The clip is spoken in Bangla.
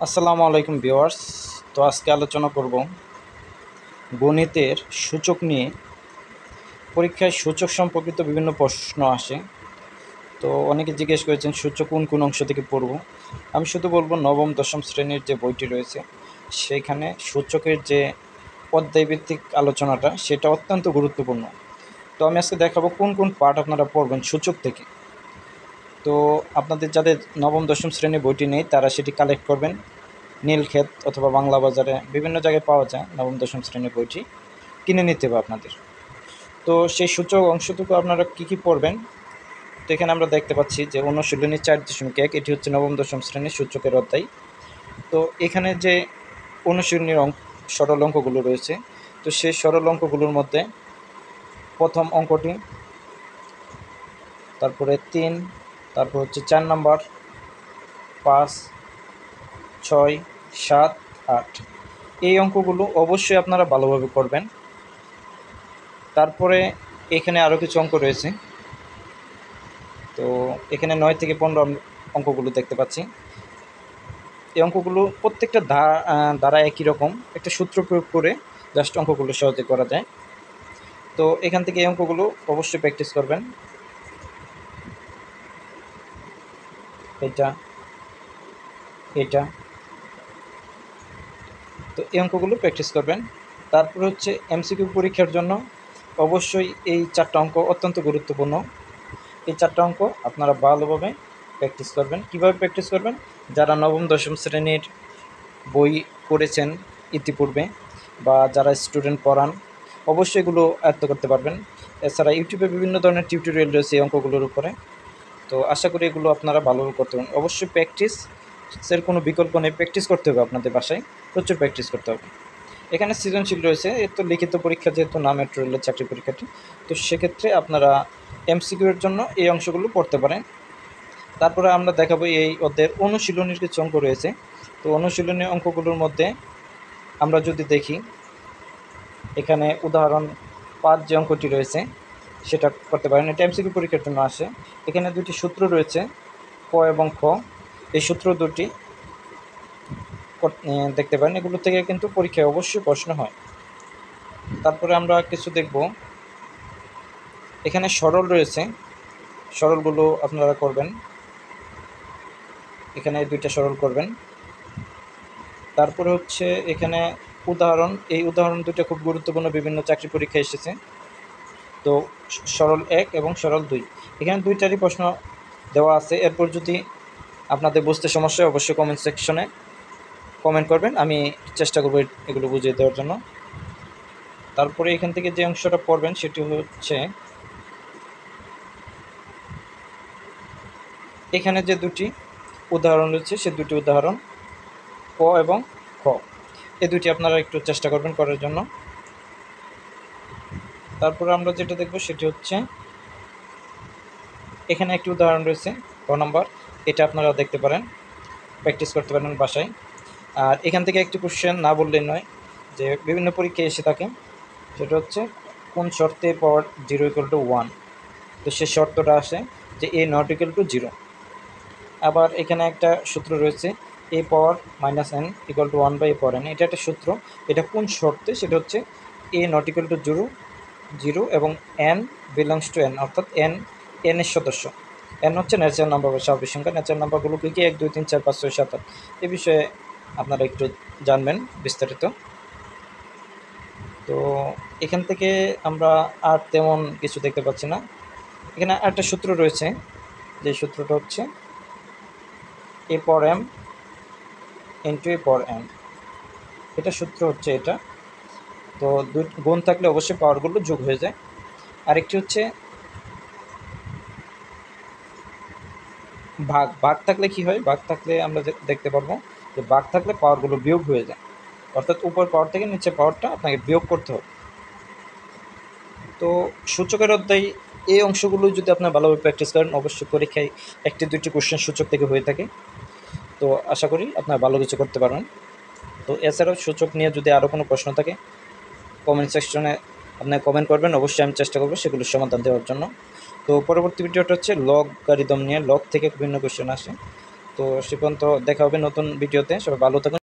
আসসালামু আলাইকুম ভিউয়ার্স। তো আজকে আলোচনা করব গণিতের সূচক নিয়ে। পরীক্ষায় সূচক সম্পর্কিত বিভিন্ন প্রশ্ন আসে। তো অনেকে জিজ্ঞেস করেছেন সূচক কোন কোন অংশ থেকে পড়ব। আমি শুধু বলবো নবম দশম শ্রেণীর যে বইটি রয়েছে সেখানে সূচকের যে অধ্যায়ভিত্তিক আলোচনাটা সেটা অত্যন্ত গুরুত্বপূর্ণ। তো আমি আজকে দেখাবো কোন কোন পার্ট আপনারা পড়বেন সূচক থেকে। তো আপনাদের যাদের নবম দশম শ্রেণীর বইটি নেই তারা সেটি কালেক্ট করবেন। নীলক্ষেত অথবা বাংলা বাজারে বিভিন্ন জায়গায় পাওয়া যায় নবম দশম শ্রেণীর বইটি, কিনে নিতে হবে আপনাদের। তো সেই সূচক অংশটুকু আপনারা কী পড়বেন। তো এখানে আমরা দেখতে পাচ্ছি যে অনুশীলনী 4.1 এটি হচ্ছে নবম দশম শ্রেণীর সূচকের অধ্যায়। তো এখানে যে অনুশীলনীর সরল অঙ্কগুলো রয়েছে, তো সেই সরল অঙ্কগুলোর মধ্যে প্রথম অঙ্কটি, তারপরে 3, তারপর হচ্ছে 4 নম্বর, 5, 6, 7, 8 এই অঙ্কগুলো অবশ্যই আপনারা ভালোভাবে করবেন। তারপরে এখানে আরও কিছু অঙ্ক রয়েছে। তো এখানে 9 থেকে 15 অঙ্কগুলো দেখতে পাচ্ছি। এই অঙ্কগুলো প্রত্যেকটা ধারা একই রকম, একটা সূত্র প্রয়োগ করে জাস্ট অঙ্কগুলো সহজে করা যায়। তো এখান থেকে এই অঙ্কগুলো অবশ্যই প্র্যাকটিস করবেন। এটা এটা তো এই অঙ্কগুলো প্র্যাকটিস করবেন। তারপর হচ্ছে এমসিকিউ পরীক্ষার জন্য অবশ্যই এই 4টা অঙ্ক অত্যন্ত গুরুত্বপূর্ণ। এই 4টা অঙ্ক আপনারা ভালোভাবে প্র্যাকটিস করবেন। কীভাবে প্র্যাকটিস করবেন? যারা নবম দশম শ্রেণীর বই পড়েছেন ইতিপূর্বে বা যারা স্টুডেন্ট পড়ান অবশ্যই এগুলো আয়ত্ত করতে পারবেন। এছাড়া ইউটিউবে বিভিন্ন ধরনের টিউটোরিয়াল রয়েছে এই অঙ্কগুলোর উপরে। তো আশা করি এগুলো আপনারা ভালোভাবে করতে পারেন। অবশ্যই প্র্যাকটিসের কোনো বিকল্প নেই, প্র্যাকটিস করতে হবে আপনাদের বাসায়, প্রচুর প্র্যাকটিস করতে হবে। এখানে সৃজনশীল রয়েছে, এর তো লিখিত পরীক্ষা যেহেতু না মেট্রো রেলের চাকরি পরীক্ষাটি, তো সেক্ষেত্রে আপনারা এমসিকিউর জন্য এই অংশগুলো পড়তে পারেন। তারপরে আমরা দেখাবো এই অধ্যায়ের অনুশীলনীর কিছু অঙ্ক রয়েছে। তো অনুশীলনী অঙ্কগুলোর মধ্যে আমরা যদি দেখি, এখানে উদাহরণ 5 যে অঙ্কটি রয়েছে সেটা করতে পারেন। এটা এমসিকিউ পরীক্ষার জন্য আসে। এখানে দুটি সূত্র রয়েছে, ক এবং খ। এই সূত্র দুটি দেখতে পারেন, এগুলো থেকে কিন্তু পরীক্ষায় অবশ্যই প্রশ্ন হয়। তারপরে আমরা কিছু দেখব, এখানে সরল রয়েছে, সরলগুলো আপনারা করবেন। এখানে 2টা সরল করবেন। তারপরে হচ্ছে এখানে উদাহরণ, এই উদাহরণ 2টা খুব গুরুত্বপূর্ণ, বিভিন্ন চাকরি পরীক্ষায় এসেছে। তো সরল 1 এবং সরল 2, এখানে 2টারই প্রশ্ন দেওয়া আছে। এরপর যদি আপনাদের বুঝতে সমস্যা হয় অবশ্যই কমেন্ট সেকশনে কমেন্ট করবেন, আমি চেষ্টা করব এগুলো বুঝিয়ে দেওয়ার জন্য। তারপরে এখান থেকে যে অংশটা পড়বেন সেটি হচ্ছে এখানে যে 2টি উদাহরণ রয়েছে সে 2টি উদাহরণ ক এবং খ, এই 2টি আপনারা একটু চেষ্টা করবেন করার জন্য। তারপরে আমরা যেটা দেখব সেটি হচ্ছে এখানে একটি উদাহরণ রয়েছে ক নম্বর, এটা আপনারা দেখতে পারেন, প্র্যাকটিস করতে পারেন বাসায়। আর এখান থেকে একটি কোশ্চেন না বললেই নয়, যে বিভিন্ন পরীক্ষায় এসে থাকে, সেটা হচ্ছে কোন শর্তে পাওয়ার 0 = 1। তো সে শর্তটা আসে যে a not equal to 0। আবার এখানে একটা সূত্র রয়েছে a পাওয়ার -n = 1/n, এটা একটা সূত্র। এটা কোন শর্তে? সেটা হচ্ছে a not equal to 0 এবং n belongs to n, অর্থাৎ n এর সদস্য। n হচ্ছে ন্যাচারাল নাম্বার বা স্বাভাবিক সংখ্যা। ন্যাচারাল নাম্বারগুলো কী কী? 1, 2, 3, 4, 5, 6, 7, 8। এই বিষয়ে আপনারা একটু জানবেন বিস্তারিত। তো এখান থেকে আমরা আর তেমন কিছু দেখতে পাচ্ছি না। এখানে একটা সূত্র রয়েছে, যে সূত্রটা হচ্ছে a power m into a power n, এটা সূত্র হচ্ছে এটা। তো গুণ থাকলে অবশ্যই পাওয়ারগুলো যোগ হয়ে যায়। আরেকটি হচ্ছে ভাগ থাকলে কি হয়? ভাগ থাকলে আমরা দেখতে পারবো যে ভাগ থাকলে পাওয়ারগুলো বিয়োগ হয়ে যায়, অর্থাৎ উপর পাওয়ার থেকে নিচে পাওয়ারটা আপনাকে বিয়োগ করতে হবে। তো সূচকের অধ্যায় এই অংশগুলো যদি আপনারা ভালোভাবে প্র্যাকটিস করেন অবশ্যই পরীক্ষায় 1-2টি কোশ্চেন সূচক থেকে হয়ে থাকে। তো আশা করি আপনারা ভালো কিছু করতে পারবেন। তো এছাড়াও সূচক নিয়ে যদি আরও কোনো প্রশ্ন থাকে কমেন্ট সেকশনে আপনারা কমেন্ট করবেন, অবশ্যই আমি চেষ্টা করব সেগুলোর সমাধান দেওয়ার জন্য। তো পরবর্তী ভিডিওটা হচ্ছে লগারিদম নিয়ে, লগ থেকে বিভিন্ন কোশ্চেন আসে। তো সে পর্যন্ত দেখা হবে নতুন ভিডিওতে। সবাই ভালো থাকুন।